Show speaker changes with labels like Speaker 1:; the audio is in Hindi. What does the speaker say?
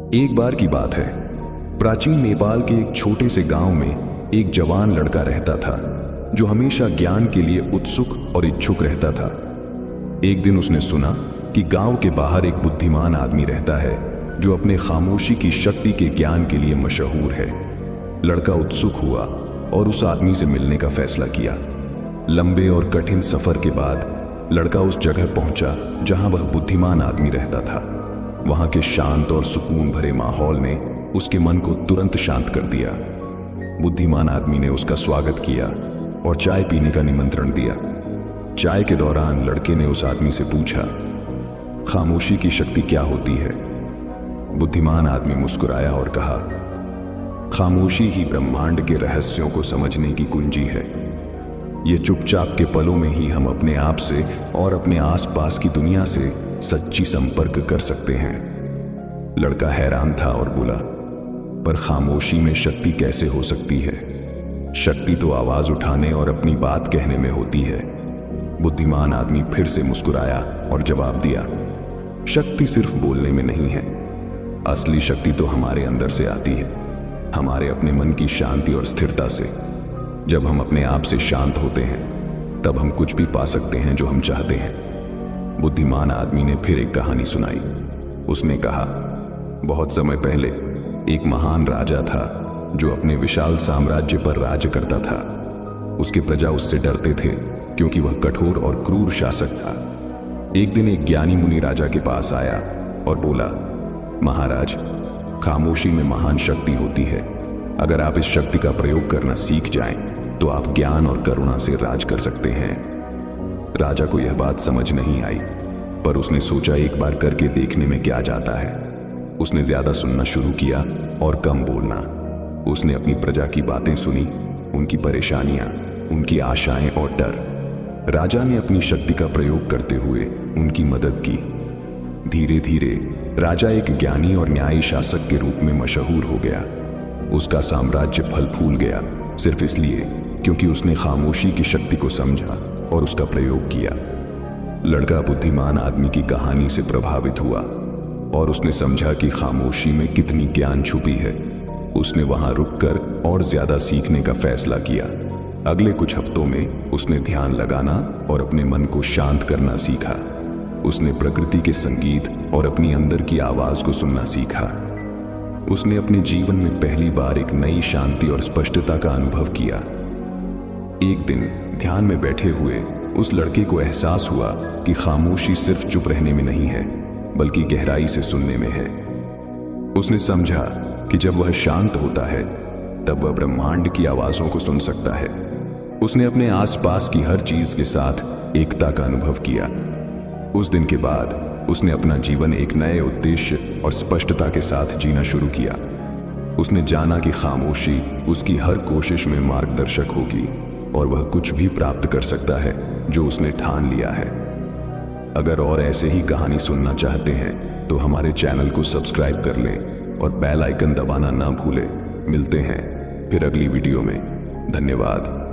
Speaker 1: एक बार की बात है, प्राचीन नेपाल के एक छोटे से गांव में एक जवान लड़का रहता था जो हमेशा ज्ञान के लिए उत्सुक और इच्छुक रहता था। एक दिन उसने सुना कि गांव के बाहर एक बुद्धिमान आदमी रहता है जो अपने खामोशी की शक्ति के ज्ञान के लिए मशहूर है। लड़का उत्सुक हुआ और उस आदमी से मिलने का फैसला किया। लंबे और कठिन सफर के बाद लड़का उस जगह पहुंचा जहां वह बुद्धिमान आदमी रहता था। वहां के शांत और सुकून भरे माहौल ने उसके मन को तुरंत शांत कर दिया। बुद्धिमान आदमी ने उसका स्वागत किया और चाय पीने का निमंत्रण दिया। चाय के दौरान लड़के ने उस आदमी से पूछा, खामोशी की शक्ति क्या होती है? बुद्धिमान आदमी मुस्कुराया और कहा, खामोशी ही ब्रह्मांड के रहस्यों को समझने की कुंजी है। ये चुपचाप के पलों में ही हम अपने आप से और अपने आसपास की दुनिया से सच्ची संपर्क कर सकते हैं। लड़का हैरान था और बोला, पर खामोशी में शक्ति कैसे हो सकती है? शक्ति तो आवाज उठाने और अपनी बात कहने में होती है। बुद्धिमान आदमी फिर से मुस्कुराया और जवाब दिया, शक्ति सिर्फ बोलने में नहीं है। असली शक्ति तो हमारे अंदर से आती है, हमारे अपने मन की शांति और स्थिरता से। जब हम अपने आप से शांत होते हैं तब हम कुछ भी पा सकते हैं जो हम चाहते हैं। बुद्धिमान आदमी ने फिर एक कहानी सुनाई। उसने कहा, बहुत समय पहले एक महान राजा था जो अपने विशाल साम्राज्य पर राज करता था। उसके प्रजा उससे डरते थे क्योंकि वह कठोर और क्रूर शासक था। एक दिन एक ज्ञानी मुनि राजा के पास आया और बोला, महाराज, खामोशी में महान शक्ति होती है। अगर आप इस शक्ति का प्रयोग करना सीख जाएं तो आप ज्ञान और करुणा से राज कर सकते हैं। राजा को यह बात समझ नहीं आई, पर उसने सोचा एक बार करके देखने में क्या जाता है। उसने ज्यादा सुनना शुरू किया और कम बोलना। उसने अपनी प्रजा की बातें सुनी, उनकी परेशानियां, उनकी आशाएं और डर। राजा ने अपनी शक्ति का प्रयोग करते हुए उनकी मदद की। धीरे धीरे राजा एक ज्ञानी और न्यायी शासक के रूप में मशहूर हो गया। उसका साम्राज्य फल फूल गया सिर्फ इसलिए क्योंकि उसने खामोशी की शक्ति को समझा और उसका प्रयोग किया। लड़का बुद्धिमान आदमी की कहानी से प्रभावित हुआ और उसने समझा कि खामोशी में कितनी ज्ञान छुपी है। उसने वहां रुककर और ज्यादा सीखने का फैसला किया। अगले कुछ हफ्तों में उसने ध्यान लगाना और अपने मन को शांत करना सीखा। उसने प्रकृति के संगीत और अपनी अंदर की आवाज को सुनना सीखा। उसने अपने जीवन में पहली बार एक नई शांति और स्पष्टता का अनुभव किया। एक दिन ध्यान में बैठे हुए उस लड़के को एहसास हुआ कि खामोशी सिर्फ चुप रहने में नहीं है, बल्कि गहराई से सुनने में है। उसने समझा कि जब वह शांत होता है तब वह ब्रह्मांड की आवाजों को सुन सकता है। उसने अपने आसपास की हर चीज के साथ एकता का अनुभव किया। उस दिन के बाद उसने अपना जीवन एक नए उद्देश्य और स्पष्टता के साथ जीना शुरू किया। उसने जाना कि खामोशी उसकी हर कोशिश में मार्गदर्शक होगी और वह कुछ भी प्राप्त कर सकता है जो उसने ठान लिया है। अगर और ऐसे ही कहानी सुनना चाहते हैं तो हमारे चैनल को सब्सक्राइब कर लें और बेल आइकन दबाना ना भूलें। मिलते हैं फिर अगली वीडियो में। धन्यवाद।